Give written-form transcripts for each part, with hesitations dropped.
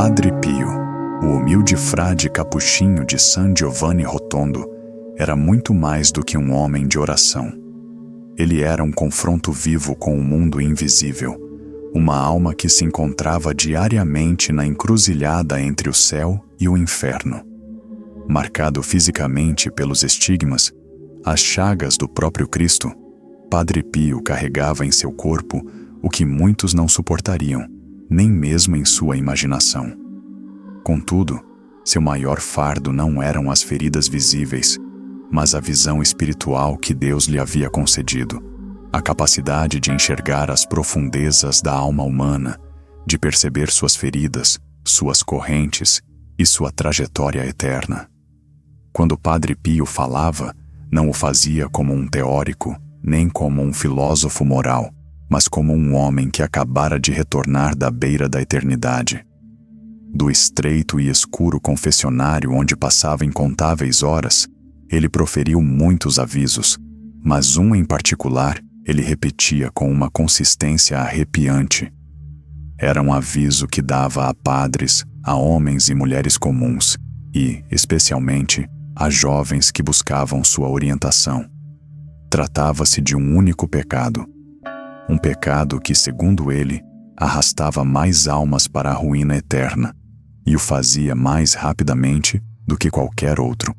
Padre Pio, o humilde frade capuchinho de San Giovanni Rotondo, era muito mais do que um homem de oração. Ele era um confronto vivo com o mundo invisível, uma alma que se encontrava diariamente na encruzilhada entre o céu e o inferno. Marcado fisicamente pelos estigmas, as chagas do próprio Cristo, Padre Pio carregava em seu corpo o que muitos não suportariam, nem mesmo em sua imaginação. Contudo, seu maior fardo não eram as feridas visíveis, mas a visão espiritual que Deus lhe havia concedido, a capacidade de enxergar as profundezas da alma humana, de perceber suas feridas, suas correntes e sua trajetória eterna. Quando Padre Pio falava, não o fazia como um teórico, nem como um filósofo moral, mas como um homem que acabara de retornar da beira da eternidade. Do estreito e escuro confessionário onde passava incontáveis horas, ele proferiu muitos avisos, mas um em particular ele repetia com uma consistência arrepiante. Era um aviso que dava a padres, a homens e mulheres comuns e, especialmente, a jovens que buscavam sua orientação. Tratava-se de um único pecado. Um pecado que, segundo ele, arrastava mais almas para a ruína eterna e o fazia mais rapidamente do que qualquer outro.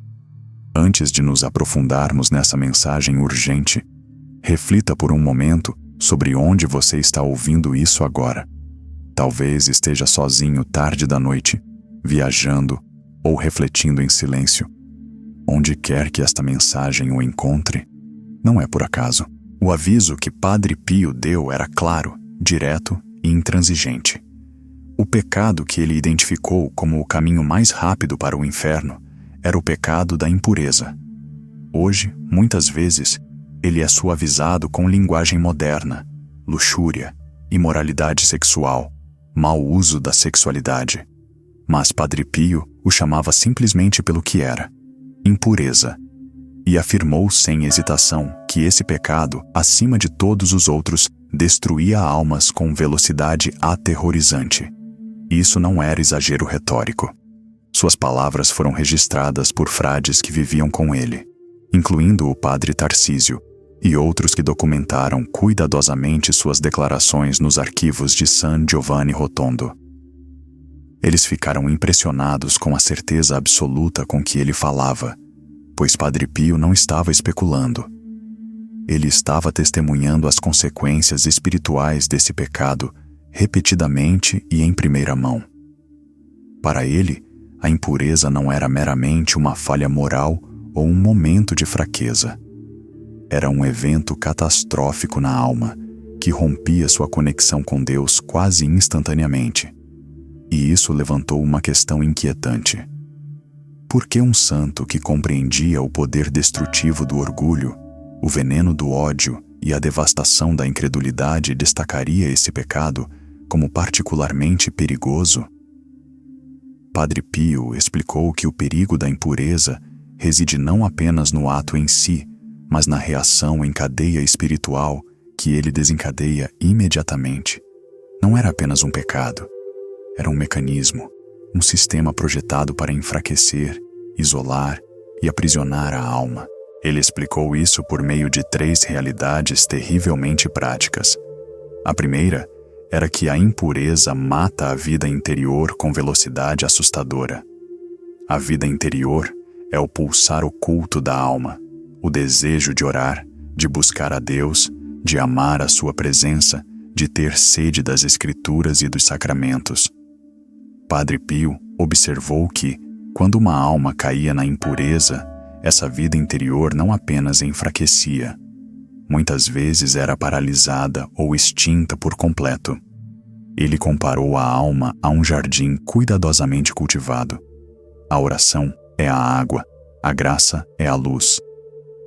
Antes de nos aprofundarmos nessa mensagem urgente, reflita por um momento sobre onde você está ouvindo isso agora. Talvez esteja sozinho tarde da noite, viajando ou refletindo em silêncio. Onde quer que esta mensagem o encontre, não é por acaso. O aviso que Padre Pio deu era claro, direto e intransigente. O pecado que ele identificou como o caminho mais rápido para o inferno era o pecado da impureza. Hoje, muitas vezes, ele é suavizado com linguagem moderna, luxúria, imoralidade sexual, mau uso da sexualidade. Mas Padre Pio o chamava simplesmente pelo que era: impureza, e afirmou sem hesitação que esse pecado, acima de todos os outros, destruía almas com velocidade aterrorizante. Isso não era exagero retórico. Suas palavras foram registradas por frades que viviam com ele, incluindo o padre Tarcísio e outros que documentaram cuidadosamente suas declarações nos arquivos de San Giovanni Rotondo. Eles ficaram impressionados com a certeza absoluta com que ele falava, pois Padre Pio não estava especulando. Ele estava testemunhando as consequências espirituais desse pecado repetidamente e em primeira mão. Para ele, a impureza não era meramente uma falha moral ou um momento de fraqueza. Era um evento catastrófico na alma, que rompia sua conexão com Deus quase instantaneamente. E isso levantou uma questão inquietante. Por que um santo que compreendia o poder destrutivo do orgulho, o veneno do ódio e a devastação da incredulidade destacaria esse pecado como particularmente perigoso? Padre Pio explicou que o perigo da impureza reside não apenas no ato em si, mas na reação em cadeia espiritual que ele desencadeia imediatamente. Não era apenas um pecado, era um mecanismo, um sistema projetado para enfraquecer, isolar e aprisionar a alma. Ele explicou isso por meio de 3 realidades terrivelmente práticas. A primeira era que a impureza mata a vida interior com velocidade assustadora. A vida interior é o pulsar oculto da alma, o desejo de orar, de buscar a Deus, de amar a sua presença, de ter sede das Escrituras e dos sacramentos. Padre Pio observou que, quando uma alma caía na impureza, essa vida interior não apenas enfraquecia, muitas vezes era paralisada ou extinta por completo. Ele comparou a alma a um jardim cuidadosamente cultivado. A oração é a água, a graça é a luz.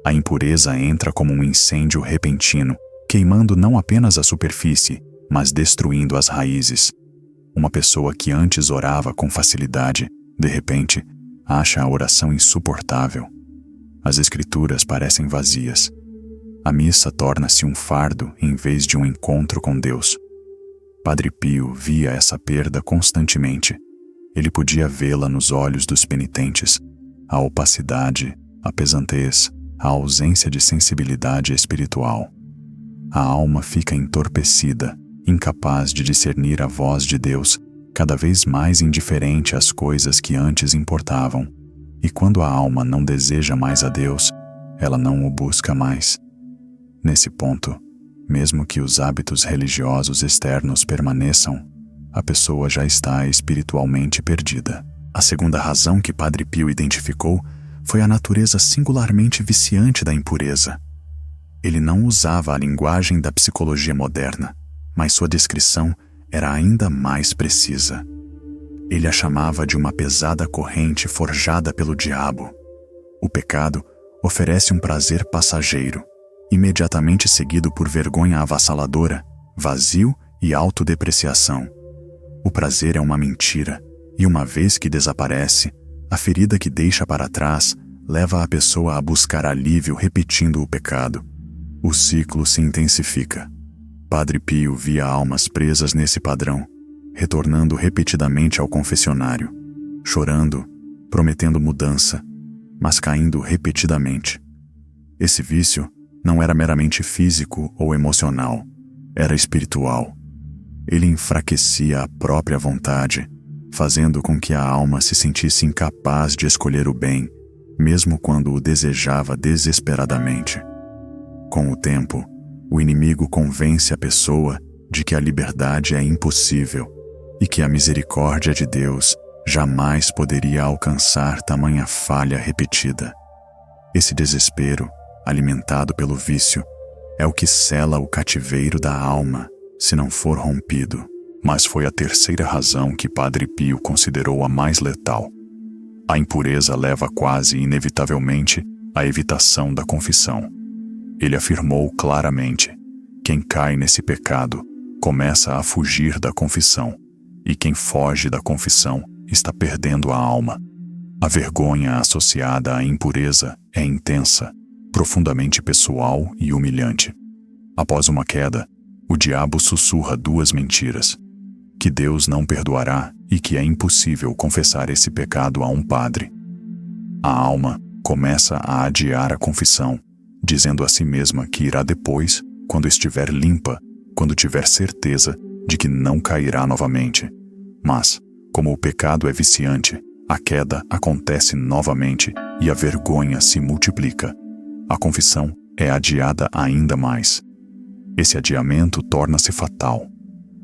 A impureza entra como um incêndio repentino, queimando não apenas a superfície, mas destruindo as raízes. Uma pessoa que antes orava com facilidade, de repente, acha a oração insuportável. As Escrituras parecem vazias. A missa torna-se um fardo em vez de um encontro com Deus. Padre Pio via essa perda constantemente. Ele podia vê-la nos olhos dos penitentes, a opacidade, a pesantez, a ausência de sensibilidade espiritual. A alma fica entorpecida, incapaz de discernir a voz de Deus, cada vez mais indiferente às coisas que antes importavam. E quando a alma não deseja mais a Deus, ela não o busca mais. Nesse ponto, mesmo que os hábitos religiosos externos permaneçam, a pessoa já está espiritualmente perdida. A segunda razão que Padre Pio identificou foi a natureza singularmente viciante da impureza. Ele não usava a linguagem da psicologia moderna, mas sua descrição era ainda mais precisa. Ele a chamava de uma pesada corrente forjada pelo diabo. O pecado oferece um prazer passageiro, imediatamente seguido por vergonha avassaladora, vazio e autodepreciação. O prazer é uma mentira, e uma vez que desaparece, a ferida que deixa para trás leva a pessoa a buscar alívio repetindo o pecado. O ciclo se intensifica. Padre Pio via almas presas nesse padrão, retornando repetidamente ao confessionário, chorando, prometendo mudança, mas caindo repetidamente. Esse vício não era meramente físico ou emocional, era espiritual. Ele enfraquecia a própria vontade, fazendo com que a alma se sentisse incapaz de escolher o bem, mesmo quando o desejava desesperadamente. Com o tempo, o inimigo convence a pessoa de que a liberdade é impossível e que a misericórdia de Deus jamais poderia alcançar tamanha falha repetida. Esse desespero, alimentado pelo vício, é o que sela o cativeiro da alma, se não for rompido. Mas foi a terceira razão que Padre Pio considerou a mais letal. A impureza leva quase inevitavelmente à evitação da confissão. Ele afirmou claramente: quem cai nesse pecado começa a fugir da confissão, e quem foge da confissão está perdendo a alma. A vergonha associada à impureza é intensa, profundamente pessoal e humilhante. Após uma queda, o diabo sussurra duas mentiras: que Deus não perdoará e que é impossível confessar esse pecado a um padre. A alma começa a adiar a confissão, dizendo a si mesma que irá depois, quando estiver limpa, quando tiver certeza de que não cairá novamente. Mas, como o pecado é viciante, a queda acontece novamente e a vergonha se multiplica. A confissão é adiada ainda mais. Esse adiamento torna-se fatal.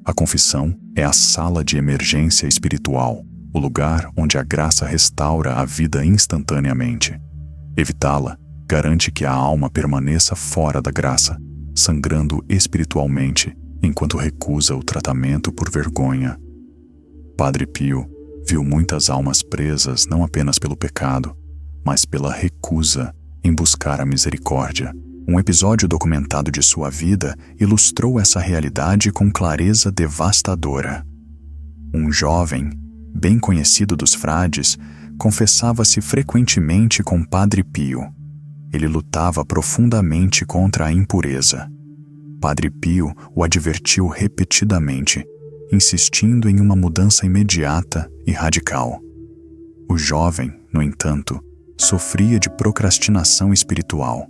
A confissão é a sala de emergência espiritual, o lugar onde a graça restaura a vida instantaneamente. Evitá-la garante que a alma permaneça fora da graça, sangrando espiritualmente enquanto recusa o tratamento por vergonha. Padre Pio viu muitas almas presas não apenas pelo pecado, mas pela recusa em buscar a misericórdia. Um episódio documentado de sua vida ilustrou essa realidade com clareza devastadora. Um jovem, bem conhecido dos frades, confessava-se frequentemente com Padre Pio. Ele lutava profundamente contra a impureza. Padre Pio o advertiu repetidamente, insistindo em uma mudança imediata e radical. O jovem, no entanto, sofria de procrastinação espiritual.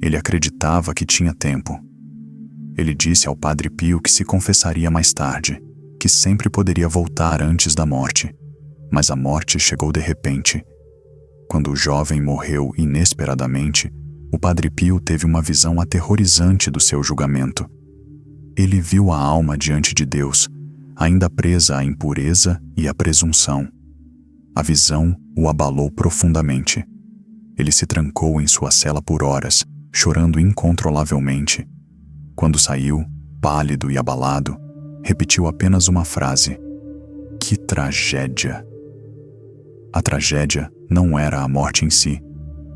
Ele acreditava que tinha tempo. Ele disse ao Padre Pio que se confessaria mais tarde, que sempre poderia voltar antes da morte. Mas a morte chegou de repente. Quando o jovem morreu inesperadamente, o Padre Pio teve uma visão aterrorizante do seu julgamento. Ele viu a alma diante de Deus, ainda presa à impureza e à presunção. A visão o abalou profundamente. Ele se trancou em sua cela por horas, chorando incontrolavelmente. Quando saiu, pálido e abalado, repetiu apenas uma frase: "Que tragédia!" A tragédia não era a morte em si,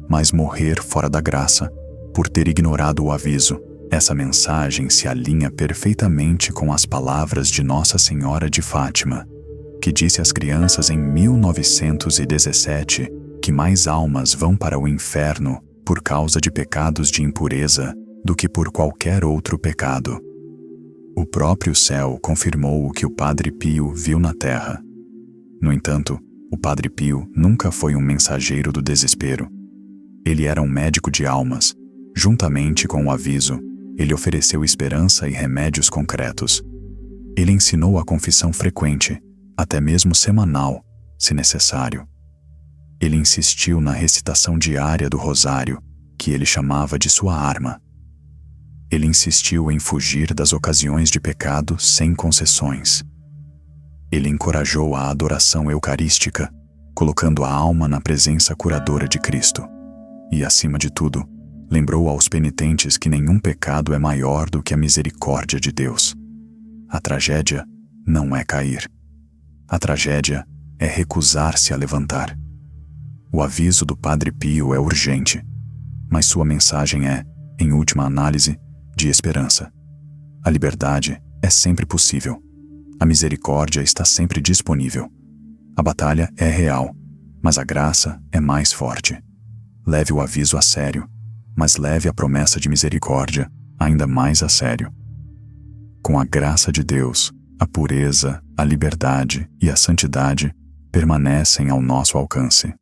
mas morrer fora da graça, por ter ignorado o aviso. Essa mensagem se alinha perfeitamente com as palavras de Nossa Senhora de Fátima, que disse às crianças em 1917 que mais almas vão para o inferno por causa de pecados de impureza do que por qualquer outro pecado. O próprio céu confirmou o que o Padre Pio viu na terra. No entanto, o Padre Pio nunca foi um mensageiro do desespero. Ele era um médico de almas. Juntamente com o aviso, ele ofereceu esperança e remédios concretos. Ele ensinou a confissão frequente, até mesmo semanal, se necessário. Ele insistiu na recitação diária do rosário, que ele chamava de sua arma. Ele insistiu em fugir das ocasiões de pecado sem concessões. Ele encorajou a adoração eucarística, colocando a alma na presença curadora de Cristo. E, acima de tudo, lembrou aos penitentes que nenhum pecado é maior do que a misericórdia de Deus. A tragédia não é cair. A tragédia é recusar-se a levantar. O aviso do Padre Pio é urgente, mas sua mensagem é, em última análise, de esperança. A liberdade é sempre possível. A misericórdia está sempre disponível. A batalha é real, mas a graça é mais forte. Leve o aviso a sério, mas leve a promessa de misericórdia ainda mais a sério. Com a graça de Deus, a pureza, a liberdade e a santidade permanecem ao nosso alcance.